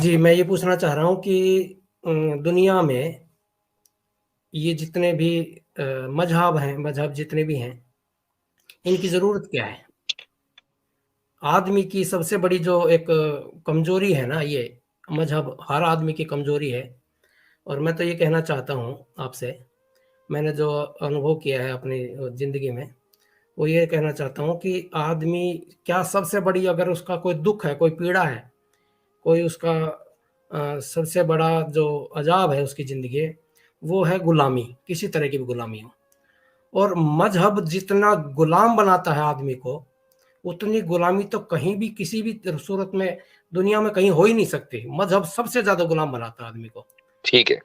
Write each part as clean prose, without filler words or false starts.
जी, मैं ये पूछना चाह रहा हूँ कि दुनिया में ये जितने भी मज़हब हैं, मज़हब जितने भी हैं, इनकी ज़रूरत क्या है? आदमी की सबसे बड़ी जो एक कमज़ोरी है ना ये, मज़हब हर आदमी की कमज़ोरी है। और मैं तो ये कहना चाहता हूँ आपसे, मैंने जो अनुभव किया है अपनी ज़िंदगी में, वो ये कहना चाहता हूँ कि आदमी क्या सबसे बड़ी अगर उसका कोई दुःख है, कोई पीड़ा है, कोई उसका सबसे बड़ा जो अज़ाब है उसकी ज़िंदगी, वो है गुलामी, किसी तरह की भी गुलामी हो। और मज़हब जितना गुलाम बनाता है आदमी को, उतनी गुलामी तो कहीं भी किसी भी सूरत में दुनिया में कहीं हो ही नहीं सकती। मज़हब सबसे ज़्यादा गुलाम बनाता है आदमी को। ठीक है,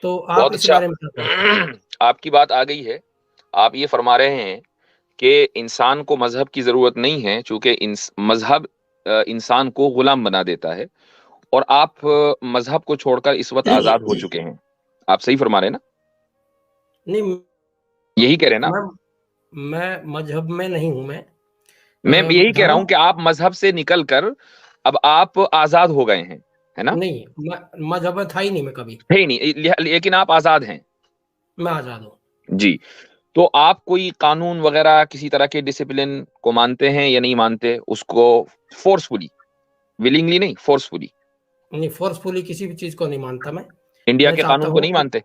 तो आप बहुत इस अच्छा। बारे में क्या कहते हैं? आपकी बात आ गई है। आप ये फरमा रहे हैं कि इंसान को मजहब की जरूरत नहीं है, चूंकि मजहब इंसान को गुलाम बना देता है। और आप मजहब को छोड़कर इस वक्त आजाद हो चुके हैं। आप सही फरमा रहे हैं ना? नहीं, यही कह रहे हैं ना आप? मैं मैं मज़हब में नहीं हूँ मैं। मैं यही कह रहा हूं धर्म कि आप मजहब से निकलकर अब आप आजाद हो गए हैं, है ना? नहीं, मज़हब में था ही नहीं मैं कभी। है ही नहीं, लेकिन आप आजाद हैं। मैं आज़ाद हूँ। जी। तो आप कोई कानून वगैरह किसी तरह के डिसिप्लिन को मानते हैं या नहीं मानते उसको? फोर्सफुली, विलिंगली नहीं, फोर्सफुली। नहीं, फ़ोर्सफुली किसी भी चीज़ को नहीं मानता मैं। इंडिया मैं के चाहता कानून को हूँ नहीं कि मानते?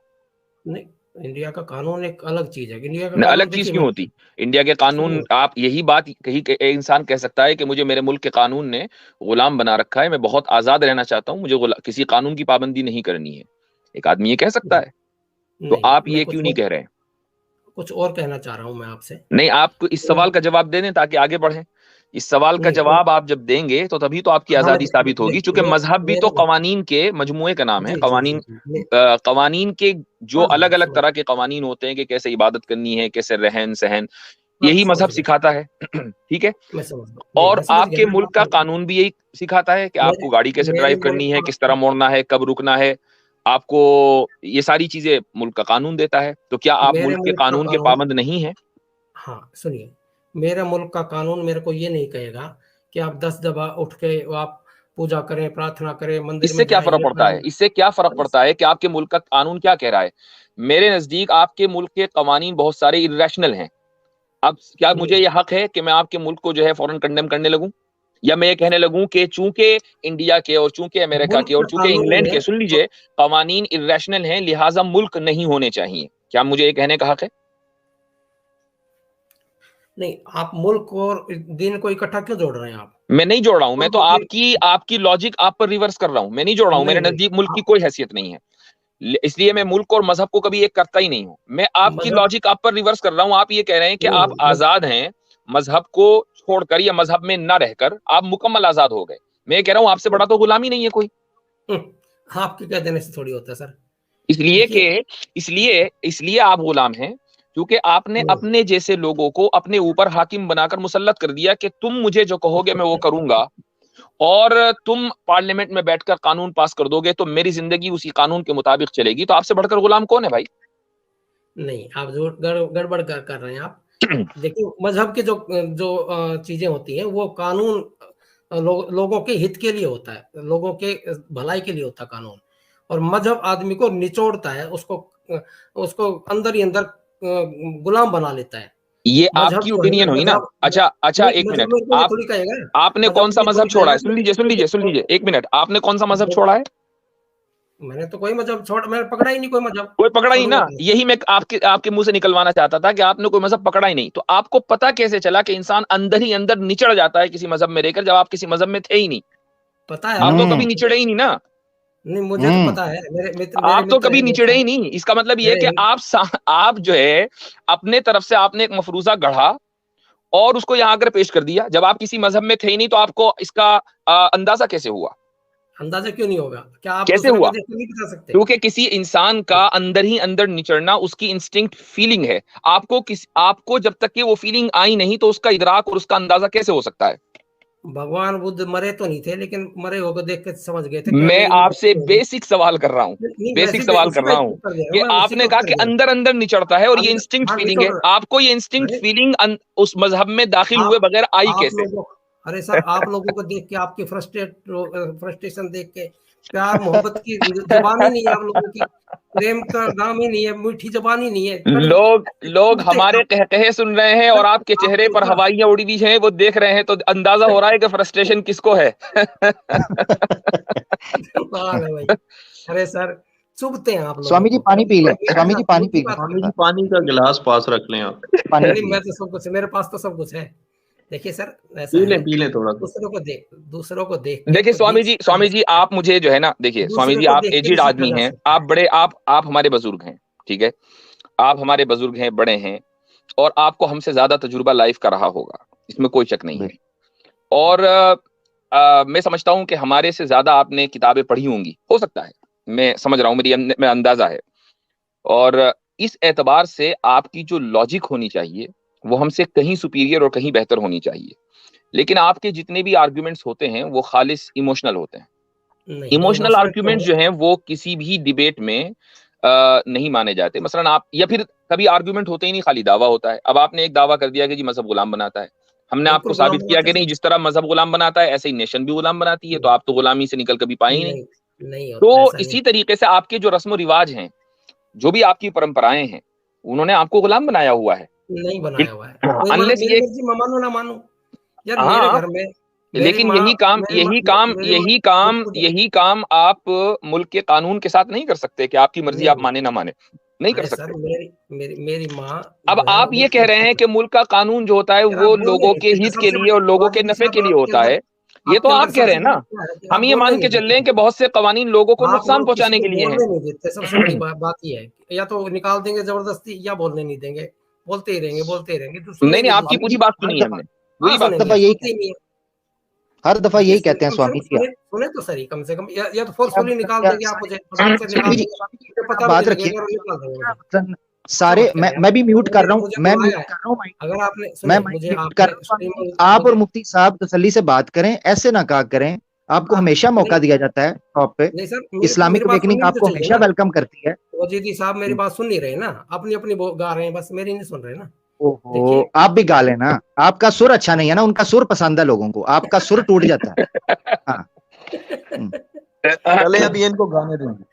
नहीं, इंडिया का कानून एक अलग चीज़ है। इंडिया का अलग कानून चीज देखिए क्यों मैं होती? इंडिया के कानून, सुनिए, आप यही बात कही कि एक इंसान कह सकता है कि मुझे मेरे मुल्क के कानून ने गुलाम बना रखा है, मैं बहुत आजाद रहना चाहता हूं, मुझे किसी कानून की पाबंदी नहीं करनी है। एक आदमी ये कह सकता है। तो नहीं, आप मैं ये क्यों नहीं कह रहे हैं? कुछ और कहना चाह रहा हूँ मैं आपसे। नहीं, आप इस सवाल का जवाब दे दें ताकि आगे बढ़ें। इस सवाल का नहीं, जवाब आप जब देंगे तो तभी तो आपकी हाँ, मैं आजादी साबित होगी, क्योंकि मे मजहब भी तो मेरे कवानीन के मजमुए का नाम है। जी, जी, जी, कवानीन, जी, मे कवानीन के जो हाँ, अलग हाँ, अलग समझ तरह के कवानीन होते हैं कि कैसे इबादत करनी है, कैसे रहन सहन, हाँ, यही समझ मजहब गया, सिखाता है। ठीक है। मैं समझ गया। जी, और मैं समझ गया आपके ना मुल्क का आप कानून भी यही सिखाता है कि मेरे आपको गाड़ी कैसे मेरे ड्राइव मुल्क करनी है, किस तरह का मोड़ना है, कब रुकना है। आपको ये सारी चीजें मुल्क का कानून देता है। तो क्या आप मेरे मुल्क के मुल्क का कानून के कानून पाबंद नहीं हैं? हाँ, सुनिए, मेरे मुल्क का कानून मेरे को ये नहीं कहेगा कि आप 10 दफ़ा उठ के आप पूजा करें, प्रार्थना करें, मंदिर इससे में क्या जाएँ, फर्क ये पड़ता है? करें। इससे क्या फर्क पड़ता है कि आपके मुल्क का कानून क्या कह रहा है? मेरे नजदीक आपके मुल्क के कवानीन बहुत सारे इर्रेशनल हैं। अब क्या मुझे नहीं, ये हक है कि मैं आपके मुल्क को जो है फौरन कंडेम करने लगूं? या मैं ये कहने लगूं कि चूंकि इंडिया के और चूंकि अमेरिका मुल्क के और का चूंकि कानून इंग्लैंड में के, सुन लीजिए, कवानीन इर्रेशनल हैं, लिहाजा मुल्क नहीं होने चाहिए। क्या मुझे ये कहने का हक है? नहीं, आप मुल्क और दीन को इकट्ठा क्यों जोड़ रहे हैं आप? मैं नहीं जोड़ रहा हूं, मैं तो मुल्क की आपकी आपकी लॉजिक आप पर रिवर्स कर रहा हूं। मैं नहीं जोड़ रहा हूं, नहीं, मेरे नहीं, नजदीक मुल्क की आप कोई हैसियत नहीं है। इसलिए मैं मुल्क और मजहब को कभी एक करता ही नहीं हूं। मैं आपकी मज़हब लॉजिक आप पर रिवर्स कर रहा हूं। आप ये कह रहे हैं कि नहीं, आप नहीं, आजाद हैं, मजहब को छोड़कर या मजहब में ना रहकर आप मुकम्मल आजाद हो गए। मैं ये कह रहा हूं आपसे बड़ा तो गुलामी नहीं है कोई। आपके कह देने से थोड़ी होता है सर। इसलिए कि देखिए इसलिए इसलिए आप गुलाम हैं क्योंकि आपने नहीं, अपने जैसे लोगों को अपने ऊपर हाकिम बनाकर मुसल्लत कर दिया कि तुम मुझे जो कहोगे मैं वो करूंगा। और तुम पार्लियामेंट में बैठकर कानून पास कर दोगे तो मेरी जिंदगी उसी कानून के मुताबिक चलेगी। तो आपसे बढ़कर गुलाम कौन है भाई? नहीं, आप जो गड़बड़ कर रहे हैं आप। देखिए मज़हब के जो जो चीज़ें होती हैं वो कानून लोगों के हित के लिए होता है, लोगों के भलाई के लिए होता है कानून। और मज़हब आदमी को निचोड़ता है, उसको अंदर ही अंदर गुलाम बना लेता है। ये मज़हब आपकी जो है ना ओपिनियन हुई ना? मज़हब म अच्छा अच्छा, नहीं एक मज़हब मिनट। मेरे को ये आप थोड़ी कहेगा आपने मज़हब कौन सा ये मजहब थोड़ी छोड़ा है? कहेगा सुन लीजिए, सुन लीजिए, सुन लीजिए, एक मिनट। आपने कौन सा मजहब छोड़ा है? मैंने तो कोई मज़हब छोड़ा मैंने पकड़ा ही नहीं कोई मज़हब कोई पकड़ा ही ना। शुरुआत में। यही मैं आपके आपके मुंह से निकलवाना चाहता था कि आपने कोई मजहब पकड़ा ही नहीं। तो आपको पता कैसे चला कि इंसान अंदर ही अंदर निचड़ जाता है किसी मजहब में रहकर, जब आप किसी मजहब में थे ही नहीं? पता है आप मुझे तो तो कभी निचड़े ही नहीं ना। नहीं मुझे तो पता है, मेरे आप तो मित्र कभी हैं बहुत निचड़े ही सारे नहीं। इसका मतलब ये है कि मेरे आप जो है अपने तरफ से आपने एक मफरूजा गढ़ा और उसको यहां आकर पेश कर दिया। जब आप किसी मजहब में थे ही नहीं तो आपको इसका अंदाजा कैसे हुआ? अंदाज़ा क्यों नहीं होगा? क्या आप कैसे दूसरों को हुआ? देख के नहीं बता सकते? क्योंकि किसी इंसान का अंदर ही अंदर निचड़ना उसकी इंस्टिंक्ट फीलिंग है। आपको जब तक कि वो फीलिंग आई नहीं तो उसका इदराक और उसका अंदाजा कैसे हो सकता है? भगवान बुद्ध मरे तो नहीं थे, लेकिन मरे हुए को देख के समझ गए थे कि अब मैं मेरी आपसे मृत्यु होगी। बेसिक सवाल कर रहा हूं। नहीं बेसिक वैसे ही सवाल उसी कर का रहा हूं उत्तर दे रहा कि हूँ मैं, उसी आपने का कहा उत्तर कि दे रहा हूँ। अंदर अंदर निचड़ता है और ये इंस्टिंक्ट हाँ, फीलिंग है। निचोड़ आपको ये इंस्टिंक्ट अरे फीलिंग उस मजहब में दाखिल आप हुए बगैर आई आप कैसे? लोगों अरे सर, आप लोगों को देख के, आपकी फ्रस्ट्रेशन देख के, प्यार मोहब्बत की जुबान ही नहीं है आप लोगों की, प्रेम का नाम ही नहीं है, मीठी जुबान ही नहीं है, कड़वी लोग लोग चुभते हैं हमारे आप। कहे सुन रहे हैं और आपके आप चेहरे तो पर सर, हवाइयां उड़ी हुई हैं, वो देख रहे हैं, तो अंदाजा हो रहा है कि फ्रस्ट्रेशन किसको है। कमाल है भाई। अरे सर, चुभते हैं आप लोगों स्वामी जी को, पानी पी लें, मेरे स्वामी जी साथ पानी मुद्दी पी लें बात थोड़ा कर। स्वामी जी सा, पानी का गिलास पास रख लें आप। पानी नहीं, पी मैं लें। तो सब कुछ, मेरे पास तो सब कुछ है। देखिए सर, ऐसा पी है, लें, पी लें थोड़ा सा। दूसरों को देख के देखिए कोई दिल स्वामी जी आप मुझे जो है ना, देखिए स्वामी दूसरे जी को आप देख के एजिड नहीं सीखा आदमी जा हैं, सकता। आप हमारे बुजुर्ग हैं, ठीक है, आप हमारे बुजुर्ग हैं, बड़े हैं, और आपको हमसे ज्यादा तजुर्बा लाइफ का रहा होगा, इसमें कोई शक नहीं है। बिल्कुल। और मैं समझता हूं कि हमारे से ज्यादा आपने किताबें पढ़ी होंगी, हो सकता है, मैं समझ रहा हूं, मेरा अंदाजा है। और इस एतबार से आपकी जो लॉजिक होनी चाहिए वो हमसे कहीं सुपीरियर और कहीं बेहतर होनी चाहिए। लेकिन आपके जितने भी आर्ग्यूमेंट्स होते हैं वो खालिस इमोशनल होते हैं। नहीं, इमोशनल इमोशनल क्यों आर्ग्यूमेंट्स है? जो हैं वो किसी भी डिबेट में नहीं माने जाते। मसलन आप, या फिर कभी आर्ग्यूमेंट होते ही नहीं, खाली दावा होता है। अब आपने एक दावा कर दिया कि जी मजहब गुलाम बनाता है, हमने आपको बिल्कुल गुलाम साबित किया बनाते कि नहीं, सर। जिस तरह मजहब गुलाम बनाता है ऐसे ही नेशन भी गुलाम बनाती है, तो नहीं, आप तो गुलामी से निकल कभी पाए ही नहीं। नहीं, नहीं होता, तो ऐसा नहीं, इसी तरीके से आपके जो रस्म रिवाज हैं, जो भी आपकी परंपराएं हैं, उन्होंने आपको गुलाम बनाया हुआ है। नहीं बनाया हुआ है। कोई अनलेस मेरी ये, मर्जी, मैं मानूं ना मानूं। यार मेरे हाँ, घर में मेरी लेकिन माँ, खुद यही काम आप मुल्क के कानून के साथ नहीं कर सकते कि आपकी मर्जी आप नहीं। माने ना माने, नहीं कर अरे सर, सकते। मेरी माँ अब जो है आप वो ये मेरी कह रहे हैं कि मुल्क का कानून जो होता है यार, आप वो बोलने लोगों नहीं के देते हित के सबसे लिए बड़ी और लोगों के वाजिदी नफे साहब, के लिए होता है, ये तो आपके अंदर आप कह रहे सबसे हैं बड़ी ना। क्या है कि हम आप ये बोलने मान नहीं के चल रहे देते। हैं कि बहुत से कवानीन लोगों को आप नुकसान लोग किसी पहुंचाने को के लिए हैं। बोलने नहीं देते, सबसे बड़ी बात ये है। या तो निकाल देंगे जबरदस्ती, या बोलने नहीं देंगे, बोलते ही रहेंगे तो नहीं नहीं, सुनेंगे आपकी स्वामी दूसरे। पूरी जी बात हर सुनी है दफा हमने, हाँ पूरी बात हर सुनेंगे, दफा सुनी। यही सुनते ही नहीं है। हर दफा देखिए यही कहते हैं कम से कम स्वामी जी। सुने तो सही, कम से कम, या तो क्या फोर्सफुली निकाल देंगे आप मुझे, फटाक से निकाल देंगे, स्वामी जी मुझे आप पता भी बात नहीं रखिए, लगेगा और निकाल देंगे मुझे। मतलब ऐसा सारे मत करें आप। मैं भी म्यूट कर रहा हूँ, मुझे मैं बुलाया म्यूट है। कर रहा हूँ माइक, अगर आपने मैं सुने, माइक मुझे म्यूट कर आपने रहा हूँ स्वामी स्ट्रीम जी। आप और मुझे मुफ्ती साहब तसल्ली से बात करें, ऐसे ना कहा करें। आपको आप हमेशा नहीं, मौका दिया जाता है टॉप पे। नहीं सर, मेरी इस्लामिक बात अवेकनिंग सुननी भी तो आपको चाहिए हमेशा ना। वेलकम करती है। वजीदी साहब मेरी बात सुन नहीं रहे ना, अपनी अपनी गा रहे हैं, बस मेरी नहीं सुन रहे ना। ओहो, देखिए, आप भी गा लेना। आपका सुर अच्छा नहीं है ना, उनका सुर पसंद है लोगों को, आपका सुर टूट जाता है। हाँ। हम्म, चले अभी इनको गाने देंगे।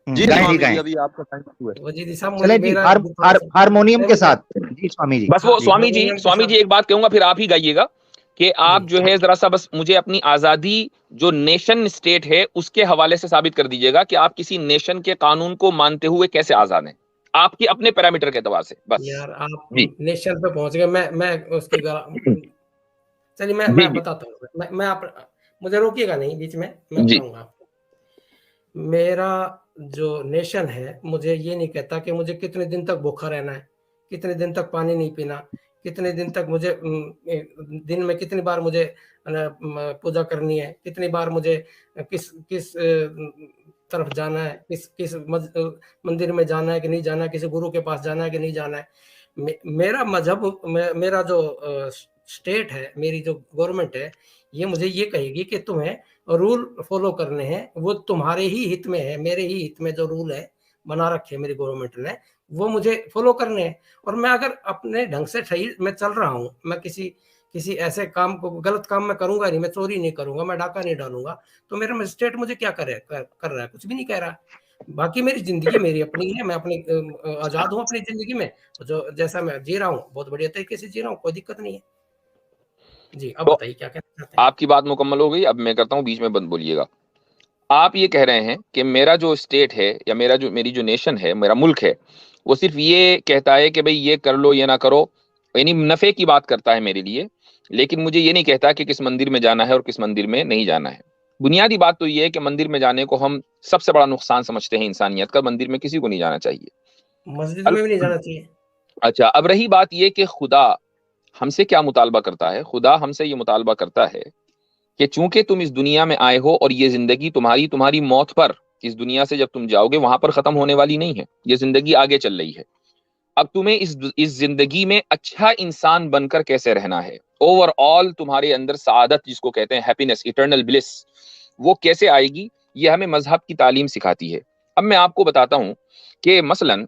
जी गाएं जी स्वामी जी, गाएं। अभी आपका टाइम शुरू है। वजीदी साहब मुझे चले जी, मेरा थोड़ा सा हारमोनियम के मुझे साथ जी स्वामी जी। बस वो जी हारमोनियम के स्वामी साथ। जी एक बात कहूंगा, फिर आप ही गाइएगा कि जी, आप जो है जरा सा बस मुझे अपनी आजादी जो नेशन स्टेट है उसके हवाले से साबित कर दीजिएगा कि आप किसी नेशन के कानून को मानते हुए कैसे आजाद हैं, आपकी अपने पैरामीटर के एतबार से, बस। यार आप जी नेशन पे पहुंच गए, मैं उसकी चलिए, जी मैं जी बताता हूँ, मैं आप मुझे रोकिएगा नहीं बीच में, मैं जी बताऊंगा आपको। मेरा जो नेशन है मुझे ये नहीं कहता कि मुझे कितने दिन तक भूखा रहना है, कितने दिन तक पानी नहीं पीना, कितने दिन तक मुझे दिन में कितनी बार मुझे पूजा करनी है, कितनी बार मुझे किस किस तरफ जाना है, किस किस मंदिर में जाना है कि नहीं जाना है, किसी गुरु के पास जाना है कि नहीं जाना है। मेरा मजहब, मेरा जो स्टेट है, मेरी जो गवर्नमेंट है, ये मुझे ये कहेगी कि तुम्हें रूल फॉलो करने हैं, वो तुम्हारे ही हित में है, मेरे ही हित में जो रूल है बना रखे मेरी गवर्नमेंट ने, वो मुझे फॉलो करने हैं। और मैं अगर अपने ढंग से सही मैं चल रहा हूँ, मैं किसी किसी ऐसे काम को, गलत काम मैं करूंगा नहीं, मैं चोरी नहीं करूंगा, मैं डाका नहीं डालूंगा, तो मेरा मजिस्ट्रेट मुझे क्या कर रहा है, कुछ भी नहीं कह रहा। बाकी मेरी जिंदगी मेरी अपनी है, मैं अपनी आजाद हूँ अपनी जिंदगी में, जो जैसा मैं जी रहा हूँ बहुत बढ़िया तरीके से जी रहा हूँ, कोई दिक्कत नहीं है। जी, अब तो बताइए क्या कहना चाहते हैं। आपकी बात मुकम्मल हो गई, अब मैं करता हूँ, बीच में बंद बोलिएगा। आप ये कह रहे हैं कि मेरा जो स्टेट है या मेरी जो नेशन है, मेरा मुल्क है, वो सिर्फ ये कहता है कि भाई ये कर लो ये ना करो, यानी नफे की बात करता है मेरे लिए, लेकिन मुझे ये नहीं कहता कि किस मंदिर में जाना है और किस मंदिर में नहीं जाना है। बुनियादी बात तो ये है कि मंदिर में जाने को हम सबसे बड़ा नुकसान समझते हैं इंसानियत का, मंदिर में किसी को नहीं जाना चाहिए। मस्जिद में भी नहीं जाना चाहिए। अच्छा, अब रही बात ये कि खुदा हमसे क्या मुतालबा करता है। खुदा हमसे ये मुतालबा करता है कि चूंकि तुम इस दुनिया में आए हो और ये जिंदगी तुम्हारी मौत पर, इस दुनिया से जब तुम जाओगे वहां पर खत्म होने वाली नहीं है, ये जिंदगी आगे चल रही है। अब तुम्हें इस जिंदगी में अच्छा इंसान बनकर कैसे रहना है, ओवरऑल तुम्हारे अंदर सआदत जिसको कहते हैं हैप्पीनेस, इटर्नल ब्लिस, वो कैसे आएगी, ये हमें मजहब की तालीम सिखाती है। अब मैं आपको बताता हूं कि मसलन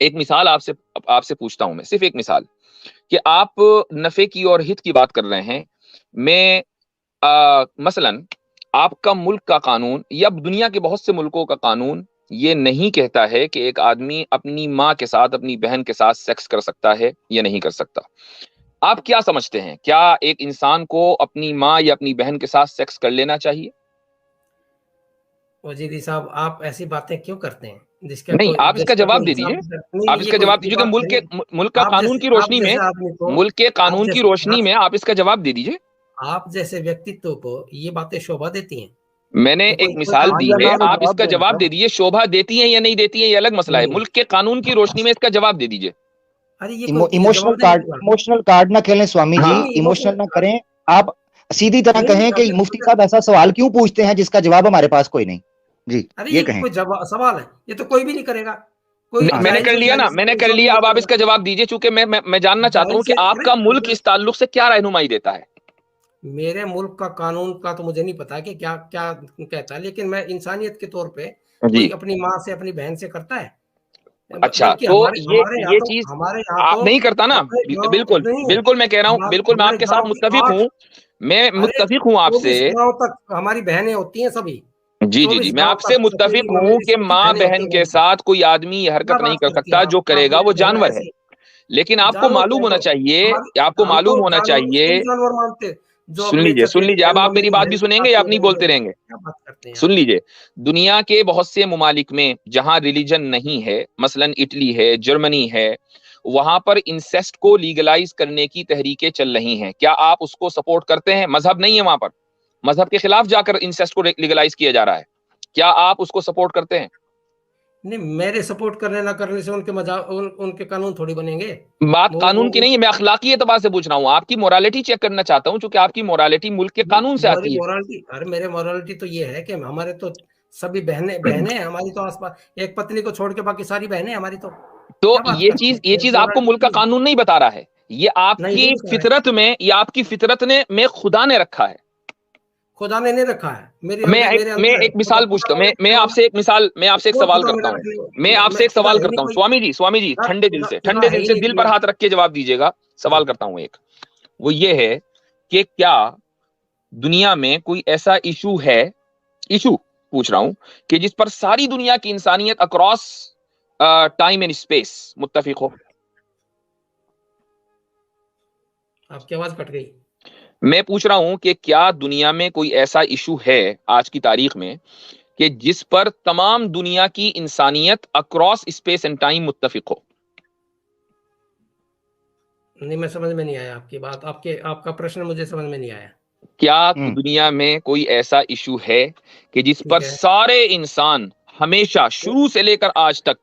एक मिसाल आपसे पूछता हूं मैं, सिर्फ एक मिसाल, कि आप नफे की और हित की बात कर रहे हैं, में मसलन आपका मुल्क का कानून या दुनिया के बहुत से मुल्कों का कानून ये नहीं कहता है कि एक आदमी अपनी माँ के साथ, अपनी बहन के साथ सेक्स कर सकता है या नहीं कर सकता। आप क्या समझते हैं, क्या एक इंसान को अपनी माँ या अपनी बहन के साथ सेक्स कर लेना चाहिए? वजीरी साहब, आप ऐसी बातें क्यों करते हैं जिसका नहीं, कोई आप इसका जिसका जवाब कोई दे हिसाब दीजिए। नहीं, आप ये इसका कोई जवाब ये दीजिए कि बात नहीं। मुल्क का आप कानून जैसे की रोशनी आप में, जैसे आदमी को मुल्क के आप कानून की जैसे रोशनी में आप इसका जवाब दे दीजिए। आप जैसे व्यक्तित्व को ये बातें शोभा देती हैं। मैंने ये एक कोई मिसाल हाँ दी या है, ना में आप जवाब इसका दें जवाब दे सर। दीजिए। शोभा देती है या नहीं देती है ये अलग मसला है, नहीं, मुल्क के कानून की रोशनी में इसका जवाब दे दीजिए। अरे ये कोई ये इमोशनल जवाब देने कार्ड की बात इमोशनल कार्ड ना खेलें स्वामी जी, हाँ, नहीं, इमोशनल ना इमोशनल करें। आप सीधी तरह नहीं, कहें कि अगर मुफ्ती साहब ऐसा सवाल क्यों पूछते हैं जिसका जवाब हमारे पास कोई नहीं। जी, अरे ये ये कहें। कोई सवाल है, ये तो कोई भी नहीं करेगा। कोई मैंने जाहिल कर से लिया ना, जाहिल मैंने कर इंसान भी लिया। नहीं अब आप करेगा। इसका जवाब दीजिए, चूंकि मैं जानना चाहता जाहिल हूं कि से आपका मुल्क अरे इस ताल्लुक से क्या रहनुमाई देता है। मेरे मुल्क का कानून का तो मुझे नहीं पता कि क्या क्या कहता है, लेकिन मैं इंसानियत के तौर पे जी, कोई अपनी माँ से, अपनी बहन से करता है? अच्छा, बल्कि तो ये चीज हमारे यहाँ आप तो नहीं करता ना। अपने गाँव बिल्कुल नहीं, बिल्कुल, मैं कह रहा हूं, बिल्कुल मैं हमारे आपके साथ गाँव की मुत्तफिक 8 हूं। मैं अरे मुत्तफिक हूं आपसे। 24 गाँव तक हमारी बहनें होती हैं सभी। जी जी 24 जी, मैं गाँव आपसे तक मुत्तफिक चचेरी, हूं ममेरी कि सबकी माँ बहनें होती बहन हैं के वहीं पर। साथ कोई आदमी ये क्या हरकत नहीं बात कर करते सकता, हैं जो आप करेगा वो मेरी बहन जानवर है। ऐसी लेकिन आपको जानवर मालूम होना कह दो। चाहिए, हमारी आपको हम तो मालूम होना जानवर उसको भी चाहिए। जानवर मानते, जो सुन अपनी लीजिए, सुन चचेरी लीजिए, अब बहन, आप मेरी ममेरी बात भी बहन के सुनेंगे साथ या ये अपनी नहीं बोलते करेगा। रहेंगे? क्या बात करते हैं आप? सुन लीजिए, दुनिया के बहुत से मुमालिक में जहां रिलीजन नहीं है, मसलन इटली है, जर्मनी है, वहां पर इंसेस्ट को लीगलाइज करने की तहरीकें चल रही हैं। क्या आप उसको सपोर्ट करते हैं? मजहब नहीं है वहां पर, मजहब के खिलाफ जाकर इंसेस्ट को लीगलाइज किया जा रहा है। क्या आप उसको सपोर्ट करते हैं? नहीं, मेरे सपोर्ट करने ना करने से उनके कानून थोड़ी बनेंगे। बात कानून की वो नहीं है, मैं अखलाकी एतबार से पूछ रहा हूँ। आपकी मोरालिटी चेक करना चाहता हूँ, क्योंकि आपकी मोरालिटी मुल्क के कानून से हमारी आती है। मोरालिटी, अरे मेरे मोरालिटी तो ये है कि हमारे तो सभी बहनें बहनें हैं हमारी, तो आसपास एक पत्नी को छोड़ के बाकी सारी बहनें हमारी। तो तो क्या बात करते हैं? ये मेरी चीज आपको मुल्क मोरालिटी का ये है। कानून नहीं बता रहा है, ये नहीं, आपकी नहीं बता रहे। फितरत में, ये आपकी फितरत ने में खुदा ने रखा है। खुदा ने नहीं रखा है, मेरे मैं अंदर है। एक मिसाल पूछता हूँ, मैं आपसे एक मिसाल, मैं आपसे एक कौन सवाल खुदा करता मेरा हूँ। रखने? मैं आपसे मैं एक खुदा सवाल है नहीं करता हूँ, कोई। स्वामी जी, यार, ठंडे दिल खुदा से, खुदा ठंडे है दिल ही से, नहीं दिल कोई। पर हाथ रख के जवाब दीजिएगा। सवाल करता हूँ एक, वो ये है कि क्या दुनिया में कोई ऐसा इशू पूछ रहा हूं कि जिस पर सारी दुनिया की इंसानियत अक्रॉस टाइम एंड स्पेस मुत्तफिक हो? आपकी आवाज कट गई। मैं पूछ रहा हूं कि क्या दुनिया में कोई ऐसा इशू है आज की तारीख में कि जिस पर तमाम दुनिया की इंसानियत अक्रॉस स्पेस एंड टाइम मुत्तफिक हो? नहीं, मैं समझ में नहीं आया आपकी बात, आपका प्रश्न मुझे समझ में नहीं आया। क्या दुनिया में कोई ऐसा इशू है कि जिस ठीक पर है। सारे इंसान हमेशा शुरू से लेकर आज तक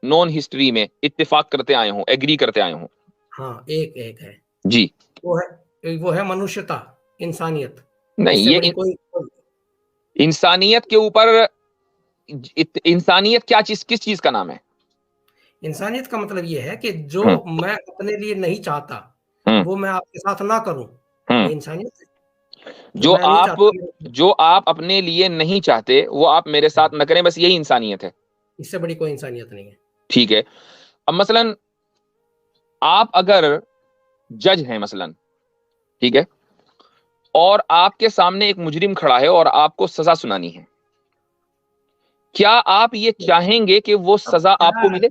नॉन हिस्ट्री में इत्तेफाक करते आए हों, एग्री करते आए हों? हाँ, एक है। जी। वो है मनुष्यता, इंसानियत। नहीं, इससे ये बड़ी कोई इंसानियत के ऊपर, इंसानियत क्या चीज, किस चीज का नाम है? इंसानियत का मतलब ये है कि जो हम्म, मैं अपने लिए नहीं चाहता, हम्म, वो मैं आपके साथ ना करूं। हम्म। ये इंसानियत है। जो जो मैं नहीं आप चाहता, जो आप अपने लिए नहीं चाहते वो आप मेरे साथ न करें, बस यही इंसानियत है। इससे बड़ी कोई इंसानियत नहीं है। ठीक है। अब मसलन आप अगर जज हैं मसलन, ठीक है, और आपके सामने एक मुजरिम खड़ा है और आपको सजा सुनानी है, क्या आप ये चाहेंगे कि वो अब सजा क्या आपको मिले?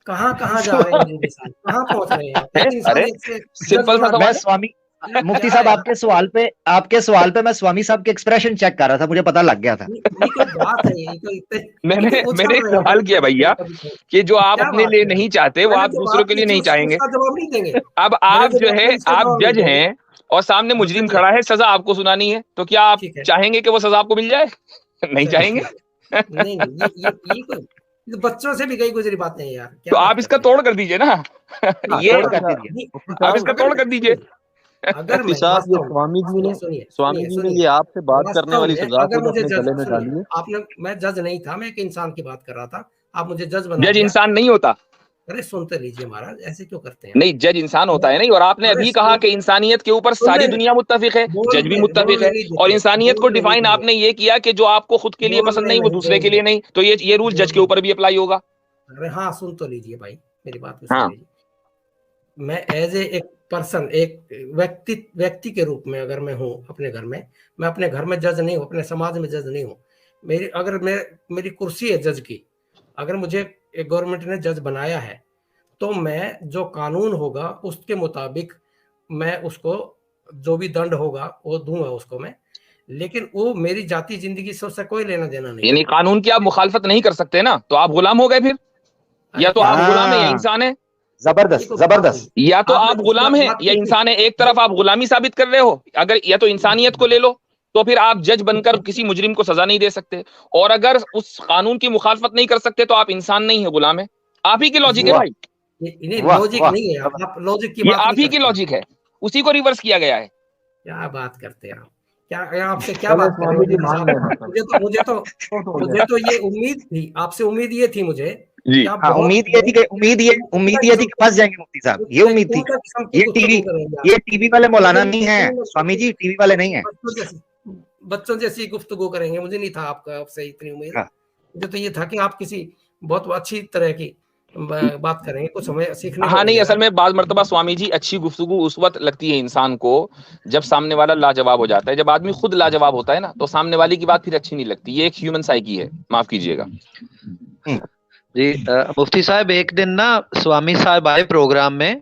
कहाँ जा रहे हैं जी साहब? कहाँ पहुंच रहे हैं? है? एक अरे इंसानियत से जज सिंपल सा बना मैं सवाल दिया। है। स्वामी मुफ्ती क्या साहब, है? आपके सवाल पे मैं स्वामी साहब के एक्सप्रेशन चेक कर रहा था, मुझे पता लग गया था। ये कोई बात है? ये तो मैंने उछल एक रहे हैं सवाल कभी किया कभी भैया कभी कभी। कि जो आप क्या अपने बात लिए है? नहीं चाहते वो मैंने आप जो दूसरों बात के की लिए थी नहीं चाहेंगे। उसका जवाब नहीं देंगे। अब मैंने आप जो जो बात है, की उसका आप जवाब नहीं जज देंगे। हैं और सामने मुजरिम जज है। खड़ा है, सजा आपको सुनानी है, तो क्या आप ठीक है। चाहेंगे कि वो सजा आपको मिल जाए? नहीं चलिए चाहेंगे। ठीक है। नहीं, ये कोई, ये तो बच्चों से भी गई गुजरी बातें हैं यार, तो क्या बात आप इसका करते हैं? तोड़ कर दीजिए ना। नहीं, ये तोड़ तोड़ कर अच्छा दीजिए। नहीं, मुफ्ती आप साहब, इसका तोड़ कर दीजिए। अगर मुफ्ती मैं साहब, ये वास्तव में स्वामी सुनिए जी ने सुनिए, ये आपसे बात करने वास्तव वाली में सजा अगर खुद मुझे अपने जज गले में सुनिए, डाली है। आपने, मैं जज नहीं था, मैं एक इंसान की बात कर रहा था, आप मुझे जज बना जज दिया। इंसान नहीं होता। अरे सुनते लीजिए महाराज, ऐसे क्यों करते हैं आप? नहीं, जज इंसान होता है नहीं। और आपने अरे अभी कहा कि इंसानियत के ऊपर सारी सुनने दुनिया मुत्तफिक है, जज भी मुत्तफिक बोलने है। नहीं और देते, इंसानियत को बोलने नहीं डिफाइन देंगे, आपने ये किया कि जो आपको खुद के लिए पसंद नहीं वो दूसरे के लिए नहीं, तो ये रूल जज के बोलने। ऊपर भी अप्लाई होगा। अरे हाँ, सुन तो लीजिए भाई, मेरी बात को सुन हाँ, लीजिए। मैं एज एक पर्सन, एक व्यक्ति के रूप में अगर मैं हूँ अपने घर में, मैं अपने घर में जज नहीं हूँ, अपने समाज में जज नहीं हूँ। मेरी कुर्सी है जज की, अगर मुझे गवर्नमेंट ने जज बनाया है तो मैं जो कानून होगा उसके मुताबिक मैं उसको जो भी दंड होगा वो दूंगा उसको मैं, लेकिन वो मेरी जाति जिंदगी से उससे कोई लेना देना नहीं। यानी कानून की आप मुखालफत नहीं कर सकते ना, तो आप गुलाम हो गए फिर, या तो आप गुलाम है या इंसान है। जबरदस्त जबरदस्त। या तो आप गुलाम है या इंसान है, एक तरफ आप गुलामी साबित कर रहे हो, अगर या तो इंसानियत को ले लो तो फिर आप जज बनकर किसी मुजरिम को सजा नहीं दे सकते, और अगर उस कानून की मुखालफत नहीं कर सकते तो आप इंसान नहीं है, गुलाम है। आप ही की लॉजिक है भाई, लॉजिक नहीं है, आप लॉजिक की ये बात आप ही की लॉजिक है, उसी को रिवर्स किया गया है। क्या बात करते हैं आप, क्या आपसे क्या बात कर रहे हो? मुझे तो ये उम्मीद थी, आपसे उम्मीद ये थी मुझे जी, उम्मीद ये थी कि फंस जाएंगे मुफ्ती साहब, ये उम्मीद थी। ये टीवी वाले मौलाना नहीं है स्वामी जी, टीवी वाले नहीं है। बच्चों जैसी गुफ्तगू करेंगे, मुझे नहीं था आपसे इतनी उम्मीद। मुझे तो ये था कि आप किसी बहुत अच्छी तरह की बात करेंगे, कुछ हमें सीखने। हाँ नहीं, असल में बाज़ मर्तबा स्वामी जी अच्छी गुफ्तगू उस वक्त लगती है इंसान को जब सामने वाला लाजवाब हो जाता है। जब आदमी खुद लाजवाब होता है ना तो सामने वाले की बात फिर अच्छी नहीं लगती। ये एक ह्यूमन साइकी है, माफ कीजिएगा जी। मुफ्ती साहब, एक दिन ना स्वामी साहब आए प्रोग्राम में,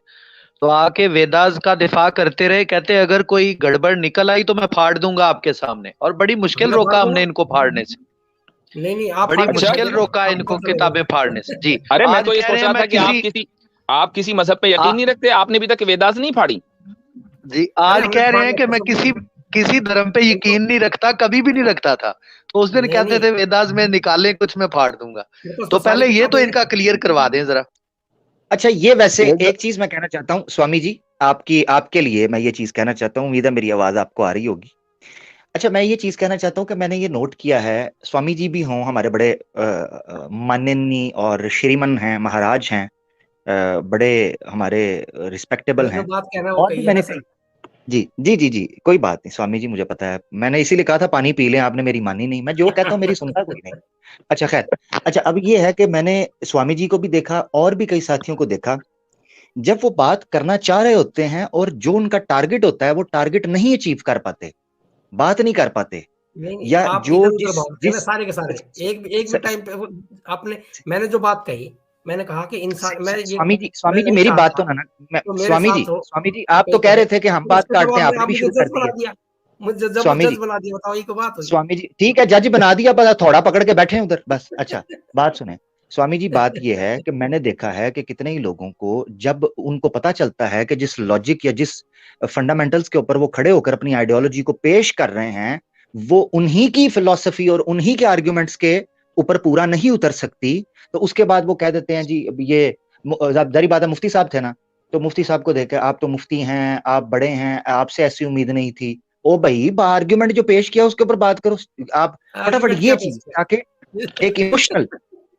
तो आके वेदास का दिफा करते रहे, कहते अगर कोई गड़बड़ निकल आई तो मैं फाड़ दूंगा आपके सामने, और बड़ी मुश्किल रोका हमने इनको फाड़ने से। नहीं, आप बड़ी मुश्किल रोका इनको किताबें फाड़ने से। जी, अरे मैं तो ये सोच रहा था कि आप किसी मजहब पे यकीन नहीं रखते, आपने अभी तक वेदास नहीं फाड़ी। जी, आज कह रहे हैं कि मैं किसी धर्म पे यकीन नहीं रखता, कभी भी नहीं रखता था। तो उस दिन कहते थे वेदास में निकाले कुछ मैं फाड़ दूंगा। तो पहले ये तो इनका क्लियर करवा दें जरा। अच्छा, ये वैसे एक चीज मैं कहना चाहता हूँ स्वामी जी, आपके लिए मैं ये चीज कहना चाहता हूँ, उम्मीद है मेरी आवाज आपको आ रही होगी। अच्छा, मैं ये चीज कहना चाहता हूँ कि मैंने ये नोट किया है, स्वामी जी भी हों, हमारे बड़े माननीय और श्रीमन हैं, महाराज हैं, बड़े हमारे रिस्पेक्टेबल हैं। और भी मैंने जी जी जी जी कोई बात नहीं स्वामी जी, मुझे पता है, मैंने इसीलिए कहा था पानी पी लें, आपने मेरी मानी नहीं। मैं जो कहता हूँ मेरी सुनता कोई नहीं। अच्छा खैर, अच्छा अब ये है कि मैंने स्वामी जी को भी देखा और भी कई साथियों को देखा, जब वो बात करना चाह रहे होते हैं और जो उनका टारगेट होता है वो टारगेट नहीं अचीव कर पाते, बात नहीं कर पाते, या जो जिस सारे के सारे एक भी टाइम पे आपने, मैंने जो बात कही, मैंने कहा कि इंसान, स्वामी जी मेरी बात तो ना, स्वामी जी आप तो कह रहे थे कि हम बात काटते हैं, आपने भी शुरू कर दिया। मुझे जज बना दिया, बताओ ये बात हुई। स्वामी जी ठीक है, जज बना दिया, बस थोड़ा पकड़ के बैठे हैं उधर बस। अच्छा बात सुने स्वामी जी, बात ये है कि मैंने देखा है कि कितने ही लोगों को जब उनको पता चलता है कि जिस लॉजिक या जिस फंडामेंटल्स के ऊपर वो खड़े होकर अपनी आइडियोलॉजी को पेश कर रहे हैं, वो उन्हीं की फिलॉसफी और उन्हीं के आर्ग्यूमेंट्स के ऊपर पूरा नहीं उतर सकती, तो उसके बाद वो कह देते हैं जी ये जारी बात है, मुफ्ती साहब थे ना, तो मुफ्ती साहब को देखे आप तो मुफ्ती हैं, आप बड़े हैं, आपसे ऐसी उम्मीद नहीं थी। ओ भाई, आर्ग्यूमेंट जो पेश किया उसके ऊपर बात करो आप फटाफट। ये चीज ताकि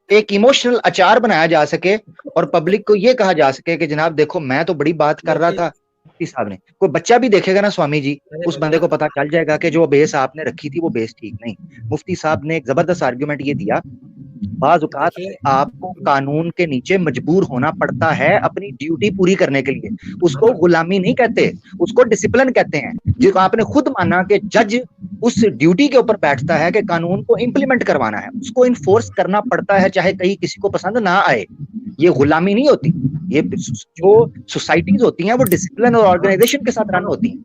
एक इमोशनल अचार बनाया जा सके और पब्लिक को ये कहा जा सके कि जनाब देखो मैं तो बड़ी बात कर रहा था, मुफ्ती साहब ने। कोई बच्चा भी देखेगा ना स्वामी जी, उस बंदे को पता चल जाएगा कि जो बेस आपने रखी थी वो बेस ठीक नहीं। मुफ्ती साहब ने एक जबरदस्त आर्ग्यूमेंट ये दिया, बाज़ औक़ात आपको कानून के नीचे मजबूर होना पड़ता है अपनी ड्यूटी पूरी करने के लिए। उसको गुलामी नहीं कहते, उसको डिसिप्लिन कहते हैं। जो आपने खुद माना कि जज उस ड्यूटी के ऊपर बैठता है कि कानून को इंप्लीमेंट करवाना है, उसको इन्फोर्स करना पड़ता है चाहे कहीं किसी को पसंद ना आए। ये गुलामी नहीं होती, ये जो सोसाइटीज होती हैं वो डिसिप्लिन और ऑर्गेनाइजेशन के साथ रन होती हैं।